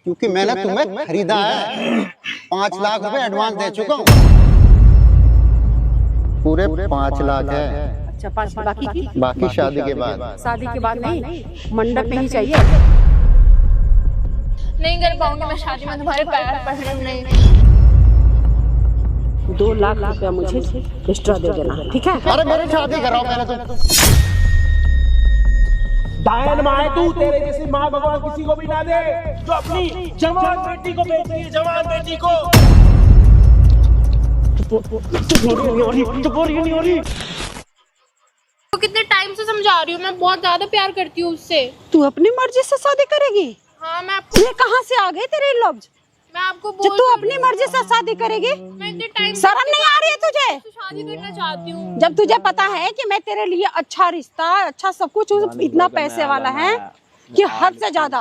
क्योंकि मैंने तुम्हें खरीदा है। 5 लाख रुपए एडवांस दे चुका हूँ। पूरे 5 लाख है। अच्छा 5 बाकी की? बाकी शादी के बाद। शादी के बाद नहीं, मंडप में ही चाहिए। नहीं कर पाऊंगी मैं शादी में, तुम्हारे पैर पड़ने नहीं। 2 लाख रुपया मुझे एक्स्ट्रा दे देना, ठीक है? अरे मेरी शादी कराओ पहले तुम। डायन माँ है तू, तेरे जैसी माँ भगवान किसी को भी ना दे जो अपनी जवान बेटी को बेचती है, जवान बेटी को। तो कितने टाइम से समझा रही हूँ, मैं बहुत ज्यादा प्यार करती हूँ उससे। तू अपनी मर्जी से शादी करेगी? हाँ मैं आपको, ये कहाँ से आ गए तेरे लफ्ज? मैं आपको जो तू अपनी मर्जी से शादी करेगी? मैं इतने टाइम शर्म नहीं आ रही है तुझे? से शादी करना चाहती हूँ। जब तुझे पता है कि मैं तेरे लिए अच्छा रिश्ता, अच्छा सब कुछ, इतना पैसे वाला है कि हद से ज्यादा।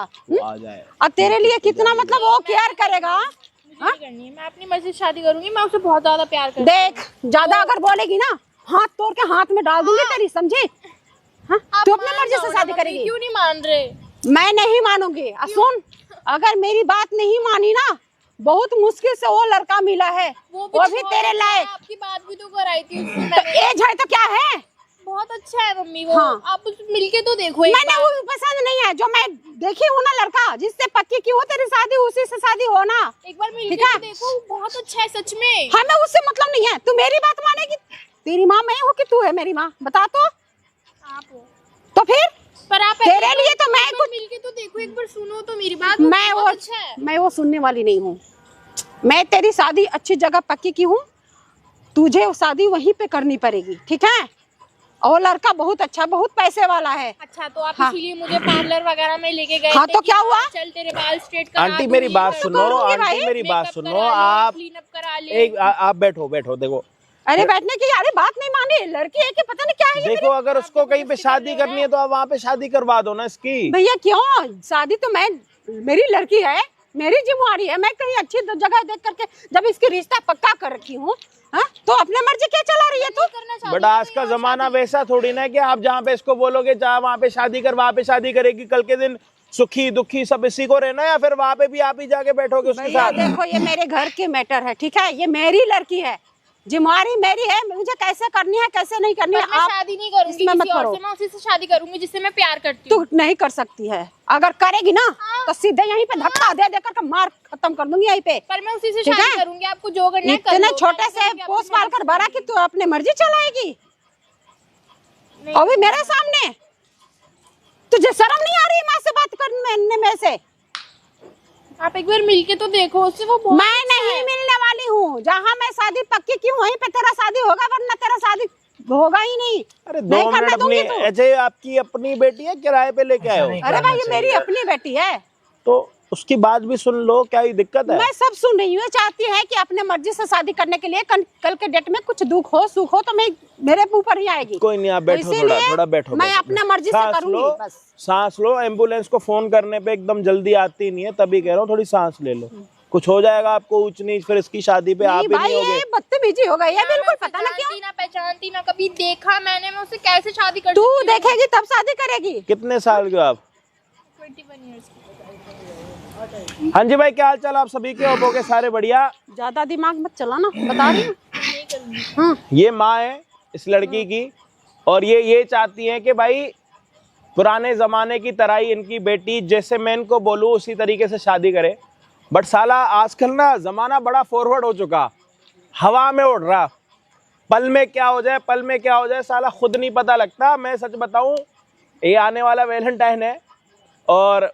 अब तेरे लिए कितना मतलब वो केयर करेगा। मुझे नहीं करनी है, मैं अपनी मर्जी से शादी करूंगी। मैं उससे बहुत ज्यादा प्यार करती हूँ। देख ज्यादा अगर बोलेगी ना, हाथ तोड़ के हाथ में डाल दूंगी तेरी, समझी? हाँ? तू अपनी मान मर्जी से जाओ ना शादी मम्मी, करेगी? क्यों नहीं मान रहे? मैं नहीं मानूंगी। सुन, अगर मेरी बात नहीं मानी ना, बहुत मुश्किल से वो लड़का मिला है, वो भी तेरे लायक। आपकी बात भी तो कराई थी उससे तो मैंने। एज है तो क्या है? बहुत अच्छा है मम्मी वो। हाँ। आप उस मिलके तो देखो एक मैंने बार। वो पसंद नहीं है जो मैं देखी हूँ ना, लड़का जिससे पक्की की हो तेरी शादी, उसी से शादी हो ना। एक बार मिलके ठीक है? तो देखो, वो बहुत अच्छा है सच में। हमें उससे मतलब नहीं है। तू मेरी बात मानेगी? तेरी माँ मैं हूँ कि तू है मेरी माँ? बता तो। आप हो। तो फिर पर आप तेरे लिए तो मैं कुछ, मिलके तो देखो, एक बार सुनो तो मेरी बात। मैं वो, बहुत अच्छा है। मैं वो सुनने वाली नहीं हूँ। मैं तेरी शादी अच्छी जगह पक्की की हूँ, तुझे वो शादी वहीं पे करनी पड़ेगी, ठीक है? और लड़का बहुत अच्छा, बहुत पैसे वाला है। अच्छा तो आप हाँ। इसीलिए मुझे पार्लर वगैरह में लेके गए हाँ, थे तो कि क्या हुआ? चल तेरे बाल स्ट्रेट करा आंटी दूंगी, मेरी बात कर सुनो, दूंगी, भाई। आंटी मेरी बात मेकअप सुनो। करा ले, आप क्लीनअप करा ले। एक आप बैठो बैठो। देखो अरे बैठने की, अरे बात नहीं मानी, लड़की है कि पता नहीं क्या है ये देखो, अगर उसको कहीं पे शादी करनी है तो आप वहाँ पे शादी करवा दो ना इसकी। भैया। क्यों? शादी तो मैं, मेरी लड़की है, मेरी जिम्मेवारी है। मैं कहीं अच्छी जगह देख करके जब इसकी रिश्ता पक्का कर रखी हूँ, हाँ? तो अपने मर्जी क्या चला रही है तू? करना चाहती बट हूँ आज तो का यहाँ जमाना शादी। वैसा थोड़ी ना है कि आप जहाँ पे इसको बोलोगे जा वहाँ पे शादी कर, वहाँ पे शादी करेगी। कल के दिन सुखी दुखी सब इसी को रहना, या फिर वहाँ पे भी आप ही जाके बैठोगे उसके भैया साथ। देखो, ये मेरे घर के मैटर है, ठीक है? ये मेरी लड़की है, जिम्मेवारी मेरी है। मुझे कैसे करनी है कैसे नहीं करनी है, पर मैं आप शादी नहीं करूंगी इसमें मत किसी और करो। से, मैं उसी से शादी करूंगी जिससे मैं प्यार करती तू हूँ। नहीं कर सकती है। अगर करेगी ना तो सीधे यहीं पे धक्का दे देकर के मार खत्म कर दूंगी यहीं पे। पर मैं उसी से ठीक शादी है? करूंगी, आपको जो करना है कर इतने लो। छोटे मैं से करूंगी, पोस्ट आपकी पाल कर बड़ा कि तू अपने मर्जी चलाएगी नहीं। अभी मेरे सामने? तुझे शर्म नहीं आ रही माँ से बात करने में से? आप एक बार मिलके तो देखो उससे, वो बहुत मैं अच्छा नहीं है। मिलने वाली हूँ। जहाँ मैं शादी पक्की की हूँ वहीं पे तेरा शादी होगा, वरना तेरा शादी होगा ही नहीं। अरे नहीं 2 करने मिनट अपनी, दूंगी तू। ऐसे आपकी अपनी बेटी है, किराए पे लेके आए हो? अरे भाई ये मेरी अपनी बेटी है, तो उसकी बात भी सुन लो, क्या ही दिक्कत है? मैं सब सुन रही हूँ। ये चाहती है कि अपने मर्जी से शादी करने के लिए कल के डेट में कुछ दुख हो सुख हो तो मैं मेरे ऊपर ही आएगी। कोई नहीं, आप बैठो, तो थोड़ा इसीलिए थोड़ा बैठो। मैं बैठो। अपने मर्जी से सांस करूंगी लो, बस। सांस लो। एम्बुलेंस को फोन करने पे एकदम जल्दी आती नहीं है, तभी कह रहा हूँ थोड़ी सांस ले लो। कुछ हो जाएगा आपको ऊंच नीच, फिर इसकी शादी पे आप नहीं ही भाई, नहीं होगे। ये बदतमीजी हो गई है बिल्कुल। मैं पता ना क्यों जानती ना पहचानती ना कभी देखा मैंने, मैं उससे कैसे शादी कर तू सकती हूँ? देखेगी तब शादी करेगी। कितने साल के हो आप? 21 years की। हाँ जी भाई, क्या हाल चाल आप सभी के? हो गए सारे बढ़िया? ज्यादा दिमाग मत चलाना, बता रही हूँ। नहीं करूंगी। ये माँ है इस लड़की की, और ये चाहती है कि भाई पुराने जमाने की तरह ही इनकी बेटी, जैसे मैं इनको बोलूँ उसी तरीके से शादी करे। बट साला आजकल ना जमाना बड़ा फॉरवर्ड हो चुका, हवा में उड़ रहा। पल में क्या हो जाए, पल में क्या हो जाए, साला खुद नहीं पता लगता। मैं सच बताऊं, ये आने वाला वैलेंटाइन है, और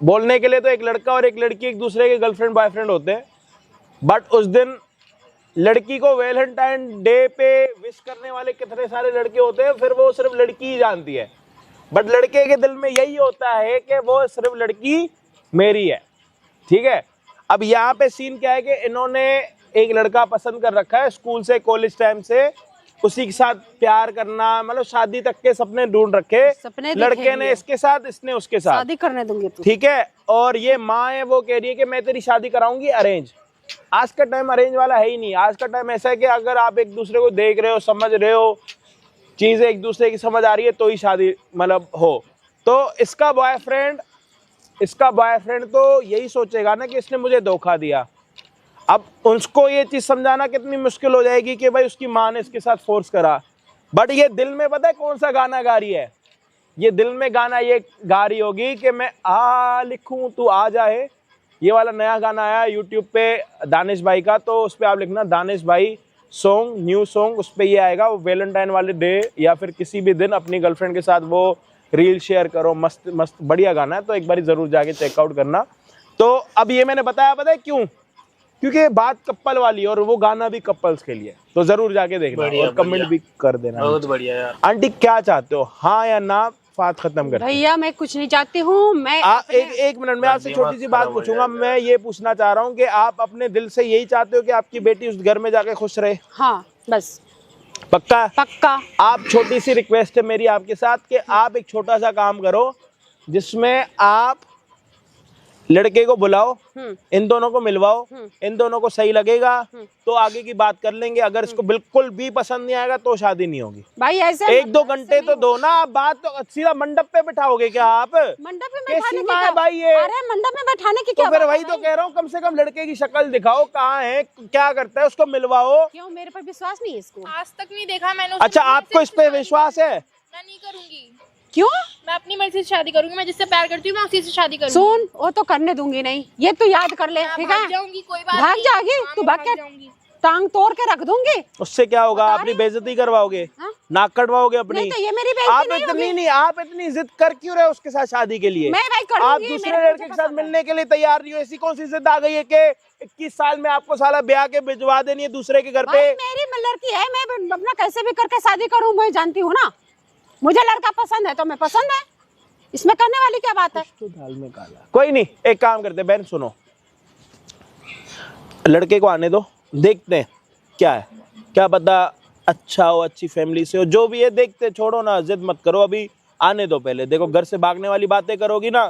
बोलने के लिए तो एक लड़का और एक लड़की एक दूसरे के गर्लफ्रेंड बॉयफ्रेंड होते हैं, बट उस दिन लड़की को वैलेंटाइन डे पे विश करने वाले कितने सारे लड़के होते हैं, फिर वो सिर्फ लड़की ही जानती है। बट लड़के के दिल में यही होता है कि वो सिर्फ लड़की मेरी है, ठीक है? अब यहाँ पे सीन क्या है कि इन्होंने एक लड़का पसंद कर रखा है स्कूल से, कॉलेज टाइम से, उसी के साथ प्यार करना, मतलब शादी तक के सपने ढूंढ रखे। सपने लड़के ने इसके साथ, इसने उसके साथ, शादी करने दूंगी तू। ठीक है? और ये माँ है, वो कह रही है कि मैं तेरी शादी कराऊंगी अरेंज। आज का टाइम अरेंज वाला है ही नहीं। आज का टाइम ऐसा है कि अगर आप एक दूसरे को देख रहे हो, समझ रहे हो, चीजें एक दूसरे की समझ आ रही है, तो ही शादी मतलब हो। तो इसका बॉयफ्रेंड इसका बॉयफ्रेंड तो यही सोचेगा ना कि इसने मुझे धोखा दिया। अब उसको ये चीज समझाना कितनी मुश्किल हो जाएगी कि भाई उसकी माँ ने इसके साथ फोर्स करा। बट ये दिल में पता है कौन सा गाना गा रही है? ये दिल में गाना ये गा रही होगी कि मैं आ लिखूं तू आ जाए। ये वाला नया गाना आया यूट्यूब पे दानिश भाई का, तो उस पर आप लिखना दानिश भाई सॉन्ग, न्यू सॉन्ग, उस पर ये आएगा। वो वैलेंटाइन वाले डे या फिर किसी भी दिन अपनी गर्लफ्रेंड के साथ वो रील शेयर करो, मस्त मस्त बढ़िया गाना है, तो एक बार जरूर जाके चेकआउट करना। तो अब ये मैंने बताया पता है क्यों? क्योंकि ये बात कपल वाली है और वो गाना भी कपल्स के लिए, तो जरूर जाके देखना और कमेंट भी कर देना। बहुत बढ़िया यार। आंटी क्या चाहते हो, हाँ या ना? बात खत्म कर। भैया मैं कुछ नहीं चाहती हूँ। मैं एक मिनट में आपसे छोटी सी बात पूछूंगा। मैं ये पूछना चाह रहा हूँ कि आप अपने दिल से यही चाहते हो कि आपकी बेटी उस घर में जाके खुश रहे? हाँ बस। पक्का? पक्का। आप छोटी सी रिक्वेस्ट है मेरी आपके साथ कि आप एक छोटा सा काम करो जिसमें आप लड़के को बुलाओ, इन दोनों को मिलवाओ, इन दोनों को सही लगेगा तो आगे की बात कर लेंगे। अगर इसको बिल्कुल भी पसंद नहीं आएगा तो शादी नहीं होगी। भाई ऐसे 1-2 घंटे तो दो ना। आप बात तो सीधा मंडप पे बैठाओगे क्या आप? मंडप में बैठाने की क्या? भाई ये अरे मंडप में बैठाने की क्या? तो फिर वही तो कह रहा हूँ, कम से कम लड़के की शक्ल दिखाओ, कहाँ है, क्या करता है, उसको मिलवाओ। क्यों मेरे पर विश्वास नहीं है इसको? आज तक नहीं देखा मैंने। अच्छा आपको इस पे विश्वास है? मैं नहीं करूंगी। क्यों? मैं अपनी मर्जी से शादी करूंगी। मैं जिससे प्यार करती हूँ मैं उसी से शादी करूंगी। सुन, वो तो करने दूंगी नहीं, ये तो याद कर ले, ठीक है? भाग जाऊंगी, कोई बात भाग नहीं। जाएगी हाँ, तू, मैं भाग के जाऊंगी। टांग तोड़ के रख दूंगी। उससे क्या होगा? अपनी बेइज्जती करवाओगे, हाँ? नाक कटवाओगे अपनी। नहीं तो ये मेरी आप बेइज्जती नहीं होगी। नहीं, आप इतनी जिद कर क्यों रहे हो उसके साथ शादी के लिए? मैं भाई आप करूंगी, दूसरे मेरे लड़के के साथ मिलने के लिए तैयार नहीं हो। ऐसी कौन सी जिद आ गई है कि 21 साल में आपको साला ब्याह के भिजवा देनी है दूसरे के घर पे? भाई मेरी लड़की है, मैं अपना कैसे भी करके शादी करूं, मैं जानती हूँ ना। मुझे लड़का पसंद है तो मैं पसंद है, इसमें करने वाली क्या बात है? तो दाल में काला। कोई नहीं, एक काम करते बहन, सुनो, लड़के को आने दो, देखते हैं क्या है, क्या पता अच्छा हो, अच्छी फैमिली से हो, जो भी है देखते। छोड़ो ना, जिद मत करो, अभी आने दो पहले। देखो घर से भागने वाली बातें करोगी ना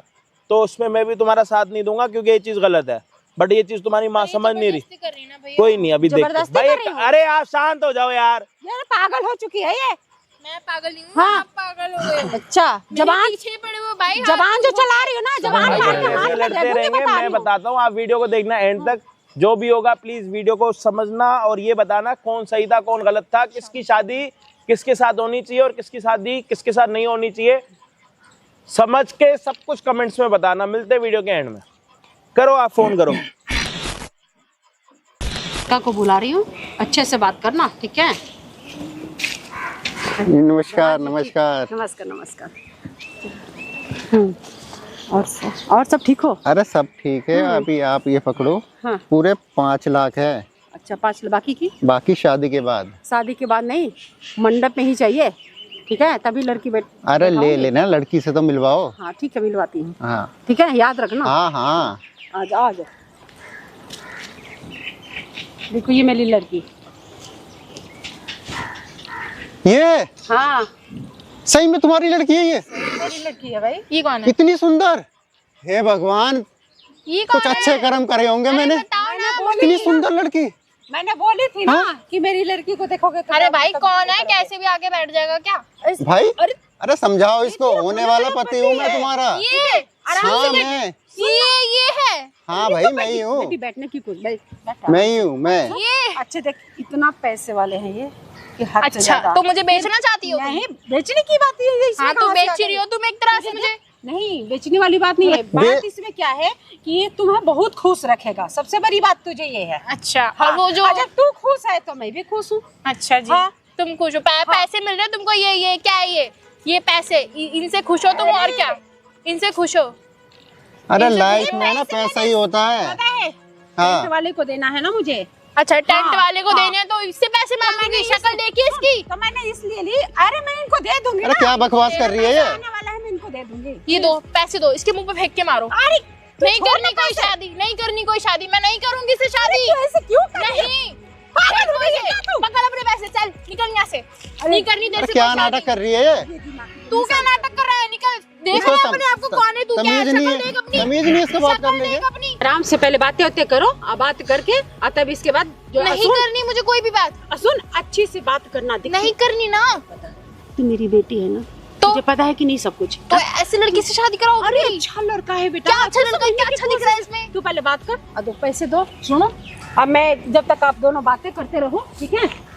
तो उसमें मैं भी तुम्हारा साथ नहीं दूंगा, क्योंकि ये चीज गलत है। बट ये चीज तुम्हारी माँ समझ नहीं रही। कर रही है ना भैया। कोई नहीं, अभी देखते जबरदस्ती भाई। कर रही हूँ। अरे आप शांत हो जाओ यार। यार पागल हो चुकी है ये। मैं पागल नहीं हूँ। हाँ। आप पागल हो गए। अच्छा मेरे जबान, पीछे पड़े हुए भाई। जबान जो चला रही हो ना, जबान भाई, मार के ऐसे हाथ में लड़ते दे दूंगी, रहेंगे। बता रही मैं हूँ। बताता हूँ, आप वीडियो को देखना एंड तक। जो भी होगा प्लीज वीडियो को समझना और ये बताना कौन सही था कौन गलत था, किसकी शादी किसके साथ होनी चाहिए और किसकी शादी किसके साथ नहीं होनी चाहिए, समझ के सब कुछ कमेंट्स में बताना। मिलते वीडियो के एंड में। करो आप फोन करो। का को बुला रही हूँ, अच्छे से बात करना, ठीक है? नमस्कार नमस्कार। नमस्कार नमस्कार। और सब ठीक हो? अरे सब ठीक है। अभी आप ये पकड़ो, हाँ। पूरे 5 लाख है। अच्छा 5 बाकी की? बाकी शादी के बाद। शादी के बाद नहीं, मंडप में ही चाहिए, ठीक है? तभी लड़की अरे ले लेना, लड़की से तो मिलवाओ। हाँ ठीक है, मिलवाती हूँ। हाँ ठीक है, याद रखना। हाँ हाँ। आ जाओ। देखो ये मेरी लड़की। ये हाँ सही में तुम्हारी लड़की है? ये मेरी लड़की है भाई। ये कौन है? इतनी सुंदर? हे भगवान, ये कौन कुछ अच्छे कर्म करे होंगे मैंने। इतनी सुंदर लड़की। मैंने बोली थी ना कि मेरी लड़की को देखोगे तो अरे भाई कौन है? कैसे भी आगे बैठ जाएगा क्या? भाई अरे समझाओ इसको, होने वाला पति हूँ मैं तुम्हारा। ये हाँ मैं। ये है। हाँ भाई मैं ही हूँ। बेटी बैठने की कुछ मैं ही हूँ मैं। ये अच्छे देख, इतना पैसे वाले हैं ये कि हद से अच्छा ज्यादा। तो मुझे बेचना चाहती हो? नहीं बेचने की बात ही है। हाँ तो बेच रही हो तुम एक तरह से मुझे। नहीं बेचने वाली बात नहीं है। बात इसमें क्या है कि ये तुम्हें बहुत खुश रखेगा, सबसे बड़ी बात तुझे ये है। अच्छा और वो जो अगर तू खुश है तो मैं भी खुश हूँ। अच्छा जी हाँ। तुम खुश हो? पैसे मिल रहे हैं तुमको? ये क्या है? ये पैसे इनसे खुश हो तुम? और क्या इनसे खुश हो? अरे लाइफ में ना पैसा ही होता है। पता है हाँ। टेंट वाले को देना है ना मुझे। अच्छा टेंट हाँ, वाले को देने हैं तो इससे पैसे मांगोगी? शक्ल देखिए इसकी। तो मैंने इसलिए ली। अरे मैं इनको दे दूंगी अरे ना। क्या बकवास कर रही है ये? आने वाला है, मैं इनको दे दूंगी। ये दो पैसे दो, इसके मुंह पे फेंक के मारो। अरे नहीं करनी कोई शादी, नहीं करनी कोई शादी, मैं नहीं करूंगी इससे शादी। ऐसे क्यों कर रही है? नहीं पागल हो गई है क्या तू? पकड़ अपने पैसे, चल निकल यहाँ से। नहीं करनी तेरे अरे से क्या कोई नाटक शादी। कर रही है ये? तू क्या नाटक कर रहा है? निकल। देख इसको रहा है अपने आप को कौन है तू? क्या है? तमीज नहीं शक्ल है, देख अपनी। तमीज नहीं है इसको बात शक्ल करने देख की। अपनी। आराम से पहले बातें होते करो, बात करके तब इसके बाद जो नहीं करनी मुझे कोई भी बात। सुन अच्छी से बात करना। नहीं करनी ना। तू मेरी बेटी है ना? तो तुझे पता है कि नहीं सब कुछ? तो ऐसी लड़की से शादी कराओ? अरे अच्छा लड़का है बेटा। क्या अच्छा लड़का, क्या अच्छा दिख रहा है इसमें? तू पहले बात कर, अब दो पैसे दो। सुनो, अब मैं जब तक आप दोनों बातें करते रहो, ठीक है?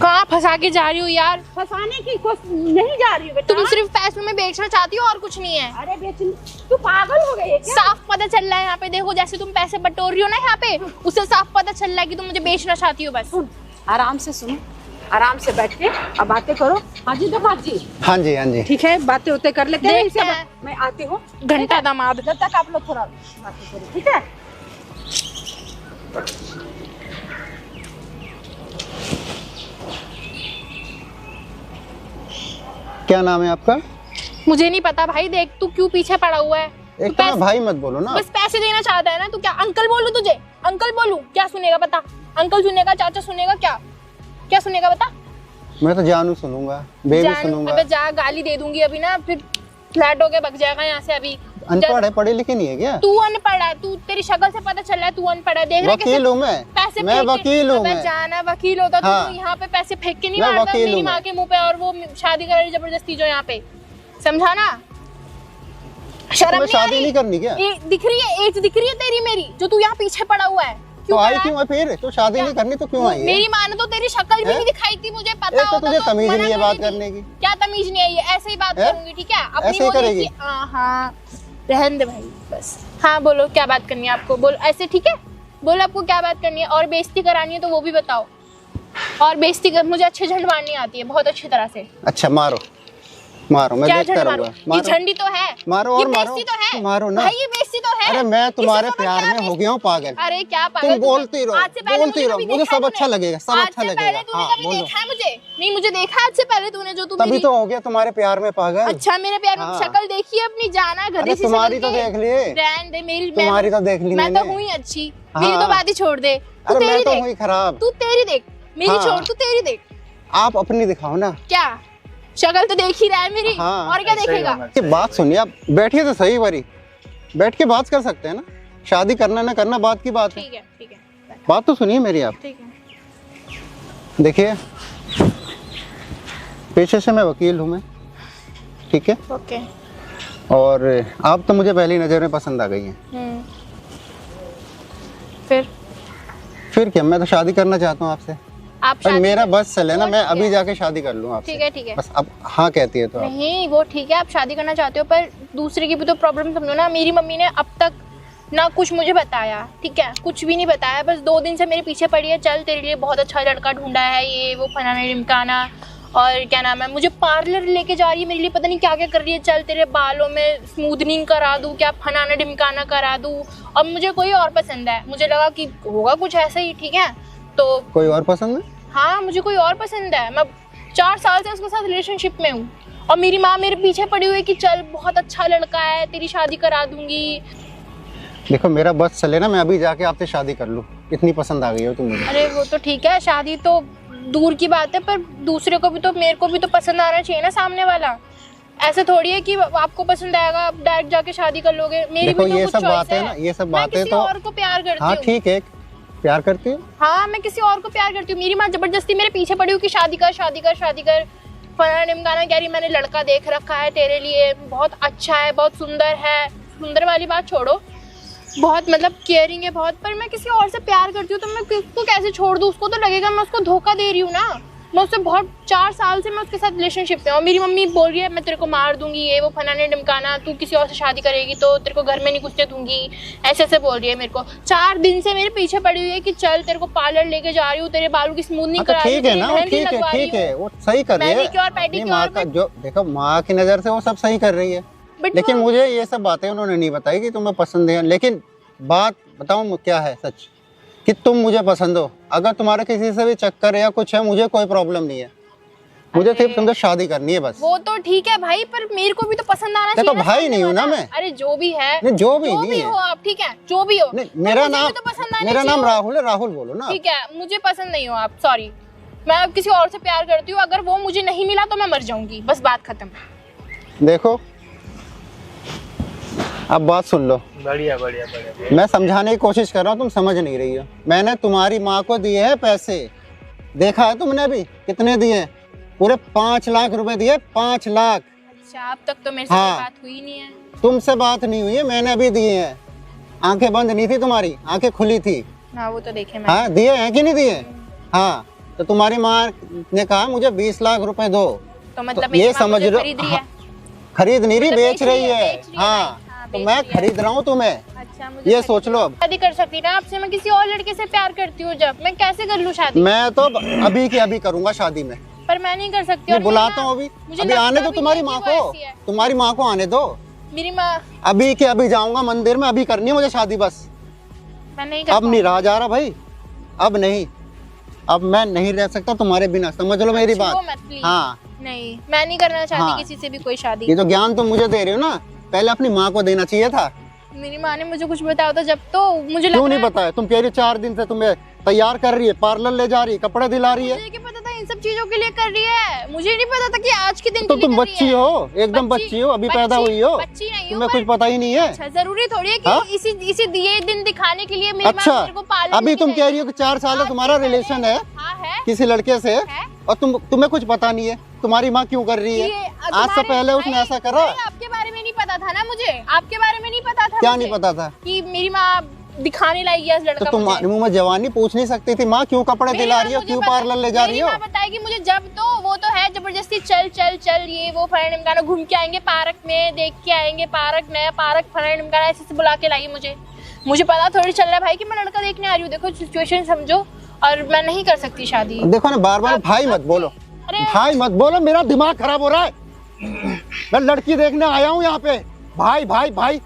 कहाँ फंसा के जा रही हो यार? फंसाने की कोशिश नहीं जा रही हूँ बेटा। तुम सिर्फ पैसों में बेचना चाहती हो और कुछ नहीं है। अरे बेचनी, तू पागल हो गई है क्या? साफ पता चल रहा है यहाँ पे, देखो जैसे तुम पैसे बटोर रही हो ना यहाँ पे, उससे साफ पता चल रहा है कि तुम मुझे बेचना चाहती हो बस। सुन, आराम से सुनो, आराम से बैठ के अब बातें करो। हाजी तो हाजी, हाँ जी हाँ जी। ठीक है, बातें होते कर लेते हैं। देखते इसके हैं। बाद मैं आती हूँ। घंटा दामाद। जब तक आप लोग थोड़ा बातें करो, ठीक है? क्या नाम है आपका? मुझे नहीं पता भाई, देख तू क्यों पीछे पड़ा हुआ है? तू एक तो ना भाई मत बोलो ना। बस पैसे देना चाहता है ना? तू क्या अंकल बोलूं तुझे? अंकल बोलूं? क्या सुनेगा बता? अंकल सुनेगा, चाचा सुनेगा, क्या क्या सुनेगा बता? मैं तो जानू सुनूंगा, बेबी जान, सुनूंगा। अबे जा, गाली दे दूंगी अभी ना, फिर फ्लैट होके भग जाएगा यहाँ से अभी। अनपढ़ है, पढ़े लिखे नहीं है क्या? तू अनपढ़ है, तू तेरी शक्ल से पता चल रहा है तू अनपढ़ है। देख रहा है वकील हूँ मैं, पैसे मैं फेंक के- वकील हूँ अबे मैं। जाना वकील होता तो हाँ। तू यहाँ पे पैसे फेंक के नहीं मैं मारता वकील मेरी हूँ माँ मैं। के मुंह पे, और वो शादी कर रही जबरदस्ती जो यहाँ पे, समझा ना? शर्म तुम्हें नहीं आ शादी रही? नहीं करनी क्या? दिख रही है एज, दिख रही है तेरी मेरी, जो तू यहाँ पीछे पड़ा हुआ है। तो आई पड़ा है? क्यों है फिर? तो शादी नहीं करनी तो क्यों आई है? मेरी माँ ने तो तेरी शक्ल भी हैं? नहीं दिखाई थी, मुझे पता एक तो होता तुझे तमीज मना नहीं है कर बात देती। करने की। क्या तमीज नहीं है? ये ऐसे ही बात हैं? करूंगी, ठीक है? अपनी ऐसे ही वो करेगी? देखी- हाँ, रहने दे भाई बस। हाँ बोलो, क्या बात करनी है आपको? बोल ऐसे, ठीक है? बोलो आपको क्या बात करनी है, और बेइज्जती करानी है तो वो भी बताओ। और बेइज्जती कर, मुझे अच्छे झंड मारनी आती है बहुत अच्छी तरह से। अच्छा मारो मारो, मैं क्या देखता झंड मारो? रहूंगा। ये झंडी तो है, मारो ये और मारो। बेइज्जती तो है, मारो ना। भाई ये बेइज्जती तो है। अरे मैं तुम्हारे इससे तो प्यार क्या में हो गया हूँ पागल। अरे क्या पागल तुम बोलती रहो, आज से पहले बोलती मुझे रहो, कभी मुझे देखा सब है अच्छा तूने? लगेगा, सब आज अच्छा से लगेगा। पहले तूने हाँ कभी बोलो। देखा है मुझे? नहीं मुझे देखा आज से पहले तूने, जो तू तभी मेरी- तो हो गया तुम्हारे प्यार में पागल। अच्छा मेरे प्यार में हाँ। शक्ल देखी है अपनी, जाना अरे गधे सी तुम्हारी शक्ल तो के। देख लिए, रहने दे मेरी, तुम्हारी तो देख ली मैं तो मैंने। हुई अच्छी, हाँ। मेरी तो बात ही छोड़ दे। तू अरे मैं तेरी तो देख, हुई खराब। तू तेरी देख, मेरी हाँ। छोड़, तू तेरी देख। आप अपनी दिखाओ ना। क्या शक्ल तो देख ही रहा है मेरी, हाँ, और क्या देखेगा? ये बात सुनिए, आप बैठिए तो सही बारी, बैठ के बात कर सकते हैं ना। शादी करना ना करना बात की बात है। ठीक है ठीक है बात तो सुनिए मेरी आप। ठीक है। देखिए, पेशे से मैं वकील हूँ मैं, ठीक है? ओके। और आप तो मुझे पहली नज़र में पसंद आ गई हैं। फिर क्या, मैं तो शादी करना चाहता हूँ आपसे। आप पर शादी मेरा कर- बस चले ना, वो मैं ठीक अभी है। जाके शादी कर लूँ आपसे। ठीक है। बस अब हाँ कहती है तो आप। नहीं वो ठीक है, आप शादी करना चाहते हो, पर दूसरे की भी तो प्रॉब्लम समझो ना। मेरी मम्मी ने अब तक ना कुछ मुझे बताया, ठीक है? कुछ भी नहीं बताया, बस 2 दिन से मेरे पीछे पड़ी है, चल तेरे लिए बहुत अच्छा लड़का ढूंढा है, ये वो फलाना ढिमकाना, और क्या नाम है, मुझे पार्लर लेके जा रही है, मेरे लिए पता नहीं क्या क्या कर रही है, चल तेरे बालों में स्मूदनिंग करा दूँ, क्या फलाना ढिमकाना करा दूँ। अब मुझे कोई और पसंद है, मुझे लगा कि होगा कुछ ऐसा ही, ठीक है? तो कोई और पसंद है? हाँ मुझे कोई और पसंद है, मैं 4 साल से उसके साथ रिलेशनशिप में हूँ, और मेरी माँ मेरे पीछे पड़ी हुई है कि चल बहुत अच्छा लड़का है, तेरी शादी करा दूंगी। देखो मेरा बस चले ना, मैं अभी जाके आपसे शादी कर लूँ, इतनी पसंद आ गई हो तुम मुझे। अरे वो तो ठीक है, शादी तो दूर की बात है, पर दूसरे को भी तो, मेरे को भी तो पसंद आना चाहिए ना सामने वाला। ऐसे थोड़ी है कि आपको पसंद आएगा आप डायरेक्ट जाके शादी कर लोगे। मेरी देखो भी तो ये कुछ सब choice बातें ना, ये सब मैं बातें किसी तो और को प्यार करती हाँ हूँ। ठीक है, प्यार करती है। हाँ मैं किसी और को प्यार करती हूँ, मेरी माँ जबरदस्ती मेरे पीछे पड़ी हुई कि शादी कर शादी कर शादी कर, फलाना ढिमकाना, कह रही मैंने लड़का देख रखा है तेरे लिए, बहुत अच्छा है, बहुत सुंदर है। सुंदर वाली बात छोड़ो, बहुत मतलब केयरिंग है बहुत, पर मैं किसी और से प्यार करती हूँ तो मैं किसको कैसे छोड़ दूँ? उसको तो लगेगा मैं उसको धोखा दे रही हूँ ना। मैं उससे बहुत 4 साल से मैं उसके साथ रिलेशनशिप में, और मेरी मम्मी बोल रही है मैं तेरे को मार दूंगी, ये वो फलाने ढिमकाना, तू किसी और से शादी करेगी तो तेरे को घर में नहीं घुसने दूंगी, ऐसे ऐसे बोल रही है मेरे को। 4 दिन से मेरे पीछे पड़ी हुई है कि चल तेरे को पार्लर लेके जा रही हूँ, तेरे बालों की स्मूथनिंग तो करा रही हूँ, ठीक है तेरी ना, मेहंदी ठीक है लगवा रही ठीक हूँ। है, वो सही कर रही है। मैनिक्योर, अपनी पेडिक्योर, माँ का जो देखो, माँ की नज़र से वो सब सही कर रही है, But लेकिन वो- मुझे ये सब बातें उन्होंने नहीं बताई कि तुम्हें पसंद है। लेकिन बात बताऊँ क्या है सच, कि तुम मुझे पसंद हो। अगर तुम्हारा किसी से भी चक्कर या कुछ है, मुझे कोई प्रॉब्लम नहीं है, मुझे सिर्फ तुमसे शादी करनी है बस। वो तो ठीक है भाई, पर मेरे को भी तो पसंद आना देखो, चाहिए ना भाई सामने नहीं हूँ ना वाला। मैं। अरे जो भी है, नहीं, जो भी नहीं है। हो आप, ठीक है जो भी हो, नहीं, पर मेरा मुझे नाम भी तो पसंद आना मेरा नाम चाहिए। राहुल है, राहुल बोलो ना। ठीक है, मुझे पसंद नहीं हो आप, सॉरी। मैं अब किसी और से प्यार करती हूँ, अगर वो मुझे नहीं मिला तो मैं मर जाऊंगी, बस बात खत्म। देखो अब बात सुन लो। बढ़िया बढ़िया बढ़िया। मैं समझाने की कोशिश कर रहा हूँ, तुम समझ नहीं रही हो। मैंने तुम्हारी माँ को दिए हैं पैसे, देखा है तुमने भी कितने दिए हैं, पूरे 5 लाख रुपए दिए, 5 लाख। अच्छा, अब तक तो मेरे से हाँ। कोई बात हुई नहीं है। तुमसे बात नहीं हुई है, मैंने अभी दिए हैं। आंखें बंद नहीं थी तुम्हारी, आंखें खुली थी। हाँ वो तो देखे मैं। हाँ दिए हैं कि नहीं दिए? हाँ, तो तुम्हारी माँ ने कहा मुझे 20 लाख रुपए दो। तो मतलब तो मेरी ये माँ समझ मुझे लो, खरीद रही है। खरीद नहीं रही, मतलब बेच रही है। बेच रही है, हाँ, हाँ, तो बेच मैं रही है। खरीद रहा हूँ तुम्हें, अच्छा, मुझे ये खरीद सोच लो अब। शादी कर सकती ना आपसे, मैं किसी और लड़के से प्यार करती हूँ जब, मैं कैसे कर लूँ शादी? मैं तो अभी के अभी करूंगा शादी में। पर मैं नहीं कर सकती। मैं और बुलाता मेरी हूँ अभी, माँ- मुझे अभी आने लगता दो भी तुम्हारी नहीं माँ कि वो को, ऐसी है। तुम्हारी माँ को आने दो। मेरी माँ, अभी के अभी जाऊंगा मंदिर में, अभी करनी है मुझे शादी बस। मैं नहीं कर अब नहीं रहा जा रहा भाई, अब नहीं, अब मैं नहीं रह सकता तुम्हारे बिना, समझ लो मेरी छुओ बात। मत प्लीज। हाँ, नहीं, मैं नहीं करना चाहती हाँ। किसी से भी कोई शादी। ये जो ज्ञान तुम मुझे दे रहे हो ना, पहले अपनी माँ को देना चाहिए था। मेरी माँ ने मुझे कुछ बताया था जब, तो मुझे लग क्यों रहा नहीं है- बताया? तुम कह रही हो 4 दिन से तुम्हें तैयार कर रही है, पार्लर ले जा रही है, कपड़े दिला रही है। मुझे क्या पता था इन सब चीजों के लिए कर रही है, मुझे नहीं पता था कि आज के दिन तो के लिए तुम कर रही बच्ची है। हो, एकदम बच्ची हो, अभी पैदा हुई हो, बच्ची नहीं हूँ तुम्हें पर- कुछ पता ही नहीं है। अच्छा, जरूरी थोड़ी है कि हाँ? इसी दिए दिन दिखाने के लिए मेरी माँ अच्छा, मेरे को पार्लर अभी लेके तुम कह जाएगी। रही हो कि 4 साल से तुम्हारा रिलेशन है हाँ है, किसी लड़के से, है। और तुम्हें कुछ पता नहीं है तुम्हारी माँ क्यों कर रही है। ये आज से तुम्हारे- पहले उसने भाई, ऐसा करा। भाई, आपके बारे में नहीं पता था ना मुझे, आपके बारे में नहीं पता था। क्या मुझे नहीं पता था? कि मेरी माँ दिखाने लायक है इस तो लड़का तुम मुझे। मुंह में जवानी पूछ नहीं सकती थी, माँ क्यों कपड़े मेरी दिला माँ रही हो, मुझे क्यों पता- पार्लर ले जा रही हो? मेरी माँ बताएगी मुझे जब, तो वो तो है जबरदस्ती, चल चल चल ये वो फलाना ढिमकाना, घूम के आएंगे पार्क में, देख के आएंगे पार्क, नया पार्क फलाना ढिमकाना, ऐसे बुला के लाई मुझे पता थोड़ी चल रहा है भाई कि मैं लड़का देखने आ रही हूँ। देखो सिचुएशन समझो, और मैं नहीं कर सकती शादी। देखो ना, बार बार भाई मत बोलो, अरे भाई मत बोलो, मेरा दिमाग खराब हो रहा है। मैं लड़की देखने आया हूँ यहाँ पे, भाई भाई भाई।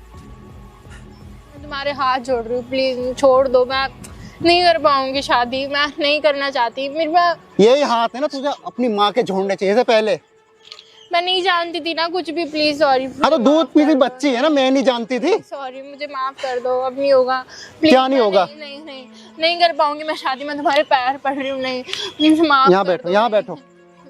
मैं तुम्हारे हाथ जोड़ रही हूँ, प्लीज छोड़ दो, मैं नहीं कर पाऊंगी शादी, मैं नहीं करना चाहती। मेरी माँ, यही हाथ है ना, तुझे अपनी माँ के जोड़ने चाहिए थे पहले। मैं नहीं जानती थी ना कुछ भी, प्लीज सॉरी। हाँ तो दूध पीती बच्ची है ना, मैं नहीं जानती थी। सॉरी, मुझे माफ कर दो, अब नहीं होगा। Please, क्या नहीं मैं होगा? नहीं, नहीं नहीं नहीं कर पाऊंगी मैं शादी, मैं तुम्हारे पैर पड़ रही हूँ, नहीं प्लीज माफ यहाँ कर बैठो, दो। यहाँ बैठो।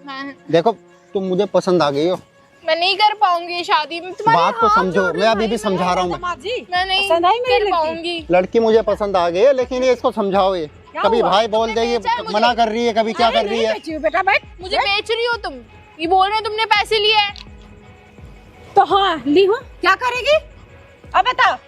मैं देखो तुम मुझे पसंद आ गई हो, नहीं कर पाऊंगी शादी, मैं तुम्हारे बात को हाथ समझो, जोड़ रही मैं हूँ अभी भाई, भी समझा रहा हूँ। मैं नहीं पसंद आई मेरी कर लड़की? पाऊंगी। लड़की मुझे पसंद आ गई है, लेकिन ये इसको समझाओ, ये कभी हुआ? भाई बोल तुमने देगी, बेचा है मुझे? मना कर रही है, कभी क्या कर रही है। बेटा बैठ। मुझे बेच रही हो तुम, ये बोल रहे हो तुमने पैसे लिए हैं। तो हाँ ली हूँ, क्या करेगी अब बता।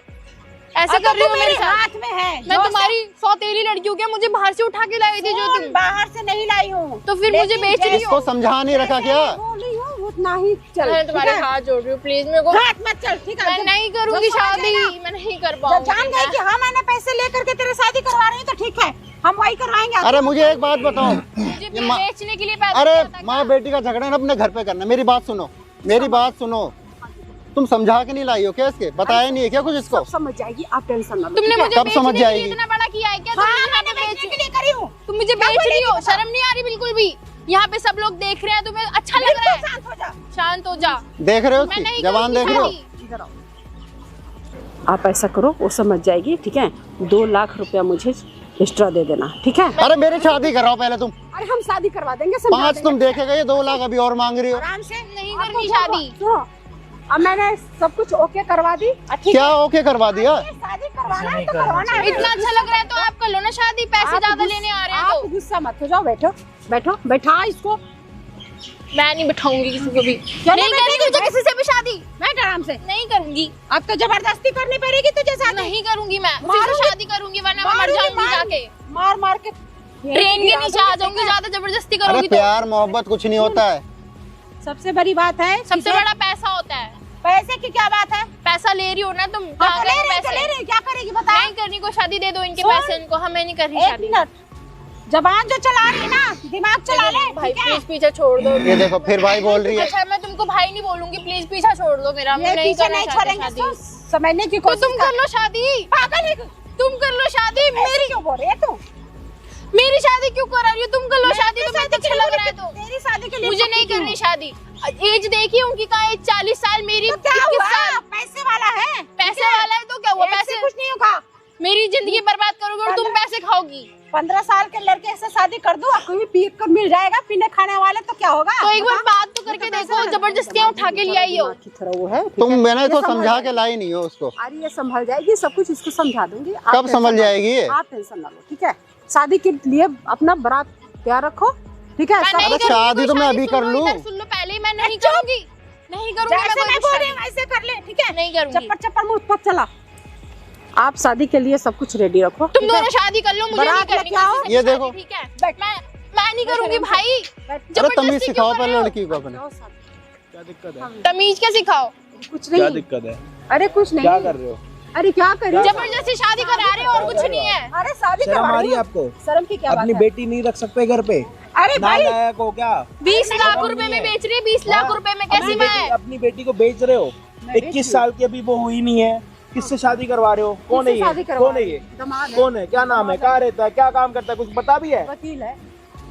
ऐसे कर रही हो मेरे साथ। हाथ में है, मैं जो तुम्हारी सौतेली लड़की हूँ क्या? मुझे बाहर से उठा के लाई थी जो सुन, तुम, बाहर से नहीं लाई हूँ, तो फिर मुझे बेच रही हो। इसको समझा नहीं रखा क्या? ली हूँ उतना ही चल। मैं तुम्हारे हाथ जोड़ रही हूँ, प्लीज मेरे को। हाथ मत चल, ठीक है? मैं नहीं करूंगी जो समझ शादी, लेना। मैं नहीं कर जब पाऊंगी। जान गई कि हाँ मैंने पैसे लेकर के तेरे शादी करवा रही हूँ तो ठीक है, हम वही करवाएंगे। अरे मुझे एक बात बताओ, मुझे ये माँ- बेचने के लिए पैसे अरे दिया था क्या? माँ बेटी का झगड़ा ना अपने घर पे करना। मेरी बात सुनो, मेरी बात सुनो, तुम समझा के नहीं लाई हो क्या? इसके बताया नहीं है क्या कुछ इसको? सब समझ जाएगी, आप टेंशन ना लो। तुमने ठीक है? मुझे कब बेचने समझ के लिए जाएगी? इतना बड़ा किया है क्या? हाँ तुम मैंने यहाँ पे बेचने के लिए करी हूँ। तुम मुझे क्या बेच बोल रही रही हो, हो? शर्म नहीं आ रही बिल्कुल भी? यहाँ पे सब लोग देख रहे हैं, तुम्हें अच्छा लग रहा है? शांत हो जा। शांत हो जा। देख रहे हो मैं उसकी नहीं जवान, देख करूंगी रहे हो? शादी। इधर आओ। आप ऐसा करो, वो समझ जाएगी, ठीक है? 2 लाख रुपया मुझे एक्स्ट्रा दे देना, ठीक है? अरे मेरी शादी कराओ पहले तुम। अरे हम शादी करवा देंगे, समझा 5 देंगे। तुम देखे गए, 2 लाख अभी और मांग रही हो। आराम से नहीं आपको करनी जो- शादी। सुनो, अब मैंने सब कुछ ओके करवा दी, ठीक क्या है? ओके करवा दिया? शादी करवाना है तो करवाना है। इतना अच्छा लग रहा है तो आप कर लो ना शादी, पैसे आप ज्यादा गुस्सा- लेने आ रहे हैं आप तो। गुस्सा मत हो जाओ, बैठो बैठो, बैठा इसको। मैं नहीं बिठाऊंगी किसी को भी, क्यों नहीं नहीं करनी बैठेगी? मुझे किसी से भी शादी, बैठ आराम से। नहीं करूंगी, अब तो जबरदस्ती करनी पड़ेगी तुझे शादी। नहीं करूंगी मैं, उसी से मारूंगी- शादी करूंगी वरना मैं मर मारूंगी, जाऊंगी जाके, मार मार के ट्रेन के नीचे आ जाऊंगी, ज्यादा जबरदस्ती अरे करूंगी तो। प्यार मोहब्बत कुछ नहीं होता है। सबसे बड़ी बात है, सबसे किसे- बड़ा पैसा होता है। पैसे की क्या बात है? पैसा ले रही हो ना तुम, हाँ, कहाँ तो गए ले वो रही, तो पैसे? ले रही, क्या करेगी बता? नहीं करनी को शादी, दे दो इनके सुन। पैसे इनको, हमें नहीं करनी एक शादी। मिनट, जबान जो चला रही है ना, दिमाग चला ले, भाई ठीक है? प्लीज पीछा छोड़ दो। ये देखो फिर भाई बोल रही है। अच्छा मैं तुमको भाई नहीं बोलूंगी, प्लीज पीछा छोड़ दो मेरा, मैं ये नहीं पीछे करना नहीं चाहती छोड़ेंगे, शादी। सुन, समझने की तो कोशिश तुम कर लो शादी, पागल है, तुम कर लो शादी। मेरी क्यों बोल रही है तू? मेरी शादी क्यों करा रही हो? तुम कर लो शादी, मेरी तुम्हें शादी अच्छा के लग लिए रहा है तो। तेरी शादी के लिए मुझे नहीं पक्की करनी हूँ। शादी। एज देखी उनकी का, एज 40 साल, मेरी तो क्या 21 हुआ? साल। पैसे वाला है, पैसे वाला है तो क्या हुआ? एक से पैसे कुछ नहीं होगा। मेरी जिंदगी बर्बाद करोगे और तुम 15 पैसे खाओगी। 15 साल के लड़के से शादी कर दूं, कोई पी कर मिल जाएगा पीने खाने वाले, तो क्या होगा? तो एक बार बता। बात तो करके देखो, जबरदस्ती उठा के ले आई हो। की तरह वो है, ठीक तुम है? मैंने ये तो संभल समझा के जाएगी। लाई नहीं हो उसको। अरे ये संभल जाएगी, सब कुछ इसको समझा दूंगी। आप कब टेंशन संभल ना लो। जाएगी ये? आप टेंशन ना लो, ठीक है? शादी के लिए अपना बारात तैयार रखो, ठीक है? मैं नहीं अरे करूंगी शादी तो कोई मैं शादी, अभी सुन कर लो, लूं। इधर सुन लो पहले ही, मैं नहीं करूंगी, नहीं करूंगी मैं जैसे कोई मैं बोल शादी। रही हूँ वैसे कर ले, ठीक है? नहीं करूंगी। चप्पल चप्पल मुंह पर चला। आप शादी के लिए सब कुछ रेडी रखो, तुम ठीक है? दोनों शादी कर लो, मुझे नहीं बारात करनी लेके आओ। किसी से ये शादी, देखो। ठीक है? बैठ। मैं नहीं करूंगी भाई, अरे तमीज जबरदस्ती सिखाओ क्यों कर पहले रहे हो? लड़की को अपने। क्या दिक्कत है? तमीज क्या सिखाओ? कुछ क्या नहीं, दिक्कत है? अरे कुछ नहीं। क्या कर रहे हो? अरे क्या करिए? जबरदस्ती शादी करा रहे हो और कुछ नहीं है। अरे शादी शर्म करवा आ रही रही है हूँ। आपको? शर्म की क्या बात अपनी है? बेटी नहीं रख सकते घर पे? अरे भाई नालायक हो क्या? 20 लाख रुपए में बेच रही है, 20 लाख रुपए में कैसी मैं? अपनी बेटी को बेच रहे हो? 21 साल की अभी वो हुई नहीं है, किससे शादी करवा रहे हो? कौन है किससे शादी ये? करवा कौन है रहे ये? हो? दामाद है, कौन है? क्या नाम है? कहाँ रहता है? क्या काम करता है? कुछ पता भी है? वकील है,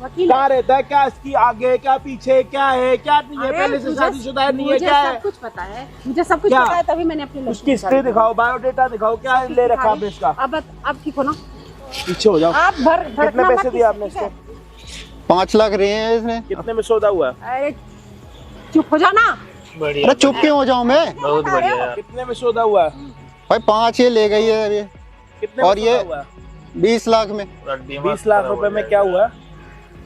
वकील है। कहाँ रहता है? क्या इसकी आगे, क्या पीछे, क्या है, क्या नहीं है? अरे पहले से मुझे- शादीशुदा है, नहीं है, मुझे क्या सब है? कुछ पता है, मुझे सब कुछ क्या? पता है, तभी मैंने अपनी लड़की उसकी की हिस्ट्री शादी दिखाओ, बायोडेटा दिखाओ, क्या ले रखा आपने इसका? अब ठीक हो ना? पीछे हो जाओ। आप कितने पैसे दिए आपने इसको? 5 लाख रहे हैं इसने। कितने में सौदा हुआ? अरे चुप हो जाना। अरे चुप क्यों हो जाऊं मैं? बहुत बढ़िया। कितने में सौदा हुआ? भाई 5 ये ले गई है अभी, कितने में और ये सौदा हुआ? 20 लाख में। 20 लाख रुपए में क्या हुआ?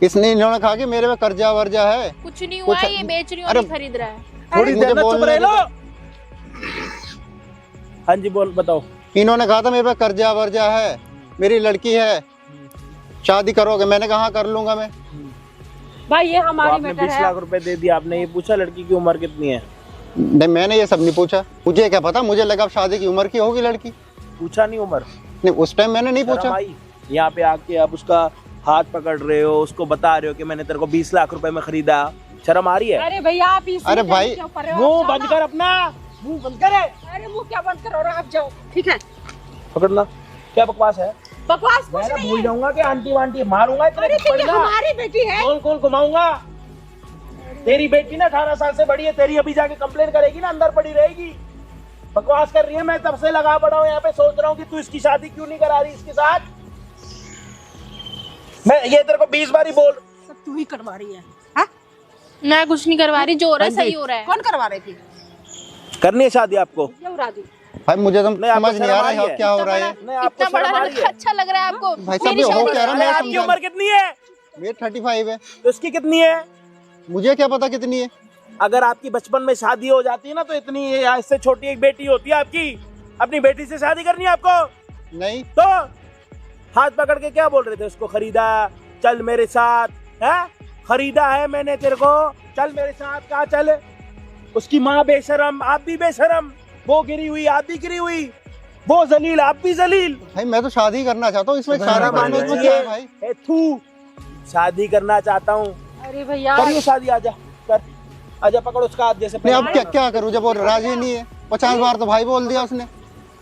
इसने इन्होंने कहा कि मेरे पे कर्जा वर्जा है। कुछ नहीं हुआ कुछ- है, ये बेच रही हूँ, अरे- अभी खरीद रहा है। थोड़ी मुझे देर में चुप बोलने रह लो। दो। हाँ जी बोल, बताओ। इन्होंने कहा था मेरे पे कर्जा वर्जा है, मेरी लड़की है, शादी करोगे? मैंने कहा कर लूंगा मैं। भाई ये तो हमारी आपने मैटर 20 है। लाख रुपए दे दिया, आपने ये पूछा लड़की की उम्र कितनी है? नहीं मैंने ये सब नहीं पूछा, मुझे क्या पता, मुझे लगा अब शादी की उम्र की होगी लड़की। पूछा नहीं उम्र? नहीं उस टाइम मैंने नहीं शर्म पूछा। आई? यहाँ पे आके आप उसका हाथ पकड़ रहे हो, उसको बता रहे हो कि मैंने तेरे को 20 लाख रुपए में खरीदा, शर्म आ रही है? अरे भैया आप इस अरे भाई, मुंह बंद कर अपना, मुंह बंद कर। अरे मुंह क्या बंद करो, आप जाओ, ठीक है? पकड़ना। क्या बकवास है? बकवास कुछ मैं ना नहीं भूल है। जाऊंगा कि आंटी वांटी मारूंगा इतने अरे थप्पड़ ये ना। हमारी बेटी है। कौन कौन घुमाऊंगा? तेरी बेटी ना 18 साल से बड़ी है, तेरी अभी जाके कंप्लेन करेगी ना, अंदर पड़ी रहेगी। बकवास कर रही है, मैं तब से लगा पड़ा हूँ यहाँ पे, सोच रहा हूँ कि तू इसकी शादी क्यों नहीं करा रही इसके साथ। मैं ये तेरे को 20 बार ही बोल। सब तू ही करवा रही है, हाँ? मैं कुछ नहीं करवा रही, जो हो रहा है सही हो रहा है। कौन करवा रही थी? करनी है शादी आपको? ये राजू। भाई मुझे तो नहीं, आपको समझ नहीं शर्म आ रहा आई है है? क्या हो रहा है। नहीं, आपको इतना बड़ा शर्म आ रही लड़का है? अच्छा लग रहा है आपको? भाई साहब, मेरी ये हो शादी क्या रहा है? अरे मैं आपकी समझा उम्र कितनी है? मेरी 35 है। तो इसकी कितनी है? मुझे क्या पता कितनी है। अगर आपकी बचपन में शादी हो जाती है ना, तो इतनी इससे छोटी एक बेटी होती है आपकी। अपनी बेटी से शादी करनी है आपको? नहीं तो हाथ पकड़ के क्या बोल रहे थे उसको? खरीदा, चल मेरे साथ है, खरीदा है मैंने तेरे को, चल मेरे साथ। कहा चल? उसकी माँ बेशरम, आप भी बेशरम, वो गिरी हुई, आप भी गिरी हुई, वो जलील, आप भी जलील। भाई मैं तो शादी करना चाहता हूँ, इसमें शर्म सारा आनी मानो इसमें चाहिए। क्या है भाई। ए, थू, शादी करना चाहता हूँ, अरे भैया करिए शादी, आजा कर, आजा, पकड़ उसका हाथ जैसे नहीं अब क्या क्या करूँ जब वो राजी नहीं है। 50 बार तो भाई बोल दिया उसने।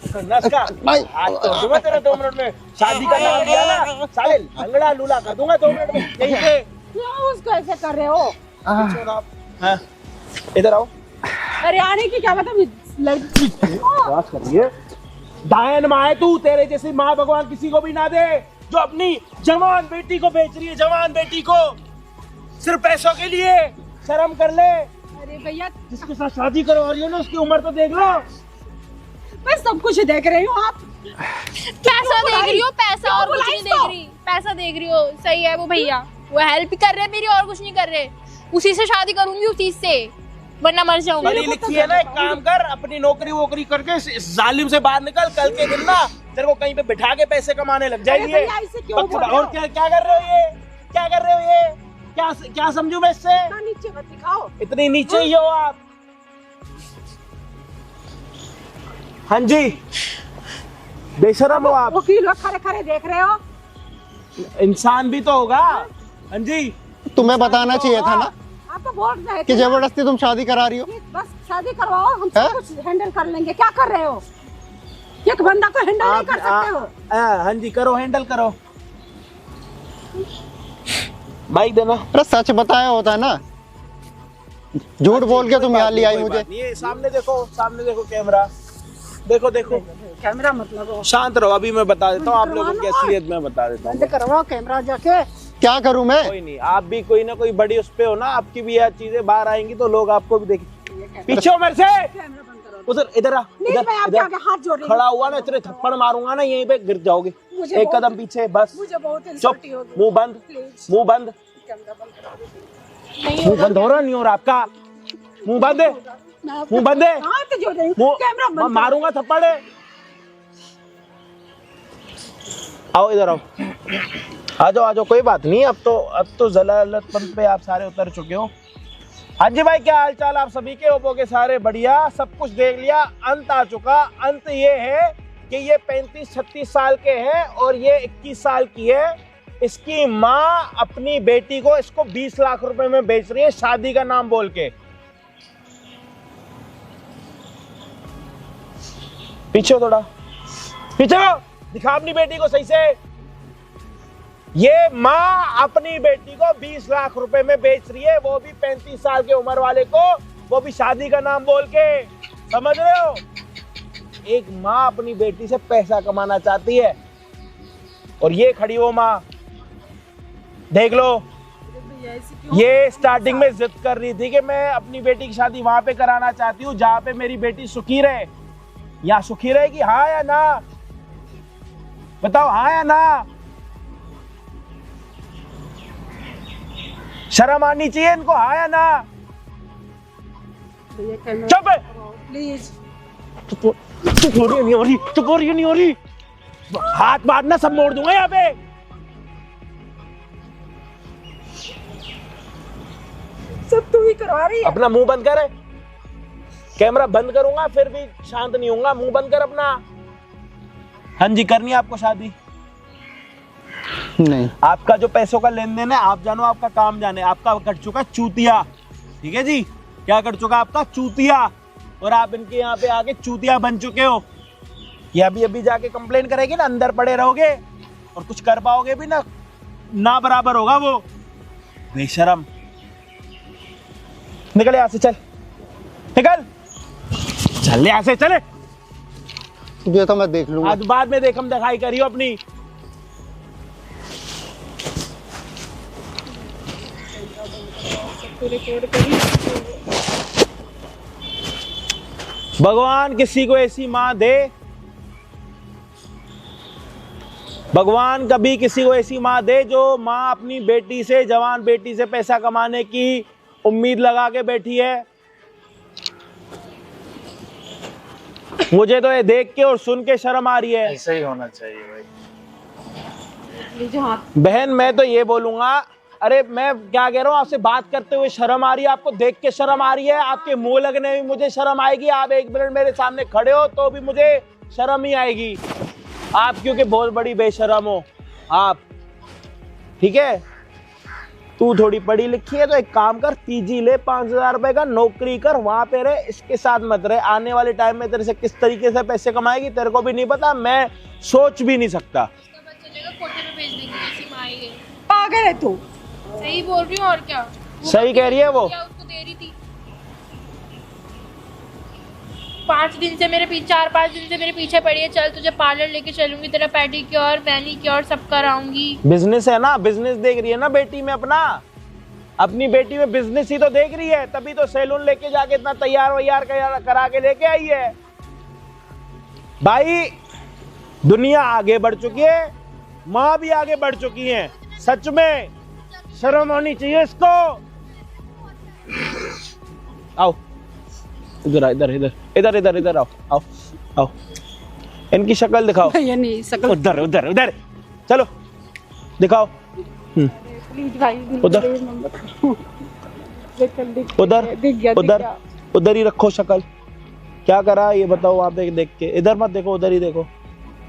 नस का भाई आज तो दूंगा तेरे 2 मिनट में। शादी का नाम लिया ना, साले लंगड़ा लूला कर दूंगा 2 मिनट में यहीं पे। क्यों उसको ऐसे कर रहे हो? हाँ, इधर आओ। अरे आने की क्या मतलब, लड़की बकवास कर रही है। डायन माँ है तू, तेरे जैसी माँ भगवान किसी को भी ना दे, जो अपनी जवान बेटी को बेच रही है, जवान बेटी को सिर्फ पैसों के लिए। शर्म कर ले। अरे भैया जिसके साथ शादी करवा रही हो ना, उसकी उम्र तो देख लो। मैं सब कुछ देख रही हूँ। आप पैसा देख रही हो, पैसा, और कुछ नहीं देख रही। पैसा देख रही हो, सही है। वो भैया वो हेल्प कर रहे हैं मेरी, और कुछ नहीं कर रहे। उसी से शादी करूंगी, उसी से, वरना मर जाऊंगी। पढ़ी लिखी है ना, एक काम कर, अपनी नौकरी वोकरी करके इस जालिम से बाहर निकल। कल के दिन ना तेरे को कहीं पे बिठा के पैसे कमाने लग जाएंगे। भैया, ऐसे क्यों बोल रहे हो? और क्या क्या कर रहे हो ये? क्या कर रहे हो ये? क्या समझू मैं इससे? इतना नीचे मत दिखाओ। इतनी नीचे ही हो आप। हाँ जी, बेशरम हो आप। वकील लोग खड़े खड़े देख रहे हो। इंसान भी तो होगा। हाँ जी, तुम्हें बताना चाहिए था ना आप तो बोल रहे कि थे जबरदस्ती तुम शादी करा रही हो। कि बस शादी करवाओ, हम सब हैं? कुछ हैंडल कर लेंगे। क्या कर रहे हो? एक बंदा को हैंडल नहीं कर सकते हो? हाँ जी, करो, हैंडल करो। बाइक देना। अरे सच बताया होता है ना, झूठ बोल के तुम यहाँ ले आई मुझे। ये सामने देखो, सामने देखो कैमरा, देखो देखो। कैमरा मतलब शांत रहो, अभी मैं बता देता हूँ आप लोगों की असलियत। मैं बता देता हूँ। बंद करवाओ कैमरा जाके। क्या करूं मैं? कोई नहीं, आप भी कोई ना कोई बड़ी उस पे हो ना, आपकी भी यह चीजें बाहर आएंगी तो लोग आपको भी देखेंगे। पीछे हो मेरे से, कैमरा बंद करो। उधर, इधर आ, नहीं, इधर, मैं आपके इधर। आगे हाथ जोड़ रही हूँ। खड़ा हुआ ना, इतने थप्पड़ मारूंगा ना, यहीं पे गिर जाओगे। मुझे एक बहुत- कदम पीछे, बस। मुझे बहुत चुप, इंसल्टी होगी। मुंह बंद, प्लीज मुंह बंद। मुंह बंद हो रहा नहीं हो रहा आपका? मुंह बंद है, मुंह बंद है, हाथ जोड़ रही हूँ, मुंह कैमरा बंद मैं करो। मारूंगा थप्पड़ है। आओ इधर आओ, आ जाओ, कोई बात नहीं। अब तो जलालतपन पे आप सारे उतर चुके हो। हाँ जी भाई, क्या हाल चाल आप सभी के? ओप्पो के सारे बढ़िया, सब कुछ देख लिया, अंत आ चुका। अंत ये है कि ये 35-36 साल के हैं और ये 21 साल की है। इसकी माँ अपनी बेटी को इसको 20 लाख रुपए में बेच रही है, शादी का नाम बोल के। पीछे हो, थोड़ा पीछे हो, दिखा अपनी बेटी को सही से। ये माँ अपनी बेटी को 20 लाख रुपए में बेच रही है, वो भी 35 साल के उम्र वाले को, वो भी शादी का नाम बोल के। समझ रहे हो? एक माँ अपनी बेटी से पैसा कमाना चाहती है और ये खड़ी वो माँ, देख लो। ये स्टार्टिंग में जिद कर रही थी कि मैं अपनी बेटी की शादी वहां पे कराना चाहती हूँ जहां पे मेरी बेटी सुखी रहे। या सुखी रहेगी, हाँ या ना? बताओ, हाँ या ना? शर्म आनी चाहिए इनको, हाँ या ना? चुप है, प्लीज। चुप हो रही नहीं हो रही, चुप हो रही नहीं हो रही। हाथ मारना सब मोड़ दूंगा यहाँ पे। सब तू ही करवा रही है। अपना मुंह बंद कर। कैमरा बंद करूंगा फिर भी शांत नहीं होऊंगा। मुंह बंद कर अपना। हाँ जी, करनी है आपको शादी? नहीं। आपका जो पैसों का लेन देन है आप जानो, आपका काम जाने। आपका कट चुका चूतिया, ठीक है जी? क्या कट चुका आपका? चूतिया। और आप इनके यहाँ पे आके चूतिया बन चुके हो। ये अभी जाके कंप्लेन करेगी ना, अंदर पड़े रहोगे और कुछ कर पाओगे भी ना बराबर होगा वो। बेशरम, निकल यहाँ से, चल निकल, चल यहाँ से, चले। ये तो मैं देख लूंगा। आज बाद में देखम दिखाई करियो अपनी। भगवान किसी को ऐसी माँ दे, भगवान कभी किसी को ऐसी माँ दे जो माँ अपनी बेटी से, जवान बेटी से पैसा कमाने की उम्मीद लगा के बैठी है। मुझे तो ये देख के और सुन के शर्म आ रही है। ऐसा ही होना चाहिए भाई। बहन मैं तो ये बोलूंगा, अरे मैं क्या कह रहा हूँ, आपसे बात करते हुए शर्म आ रही है, आपको देख के शर्म आ रही है, आपके मुंह लगने में मुझे शर्म आएगी। आप 1 मिनट मेरे सामने खड़े हो तो भी मुझे शर्म ही आएगी। आप क्योंकि बहुत बड़ी बेशर्म हो आप, ठीक है? तू थोड़ी पढ़ी लिखी है तो एक काम कर, तीजी ले, 5,000 रुपए का नौकरी कर, वहां पे रहे, इसके साथ मत रहे। आने वाले टाइम में तेरे से किस तरीके से पैसे कमाएगी तेरे को भी नहीं पता, मैं सोच भी नहीं सकता। पागल है तू। सही बोल रही हूँ, और क्या? सही कह रही है वो। क्या उसको दे रही थी? 4-5 दिन से मेरे पीछे पड़ी है। चल तुझे पार्लर लेके चलूंगी, तेरा पेडिक्योर, मैनिक्योर सब कराऊंगी। बिजनेस है ना, बिजनेस देख रही है ना बेटी में अपना, अपनी बेटी में बिजनेस ही तो देख रही है, तभी तो सैलून लेके जाके इतना तैयार करा के लेके आई है। भाई दुनिया आगे बढ़ चुकी है, माँ भी आगे बढ़ चुकी है, सच में शर्म होनी चाहिए इसको। आओ इधर आओ, इनकी शक्ल दिखाओ। ये नहीं सकल। उधर चलो दिखाओ। प्लीज भाई, उधर ही रखो शक्ल। क्या करा ये बताओ? आप देख के, इधर मत देखो, उधर ही देखो।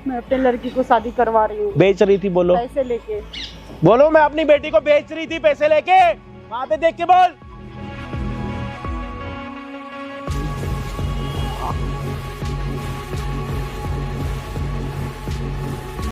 मैं अपने लड़की को शादी करवा रही हूँ। बेच रही थी, बोलो पैसे लेके। बोलो, मैं अपनी बेटी को बेच रही थी पैसे लेके। वहां पे देख के बोल।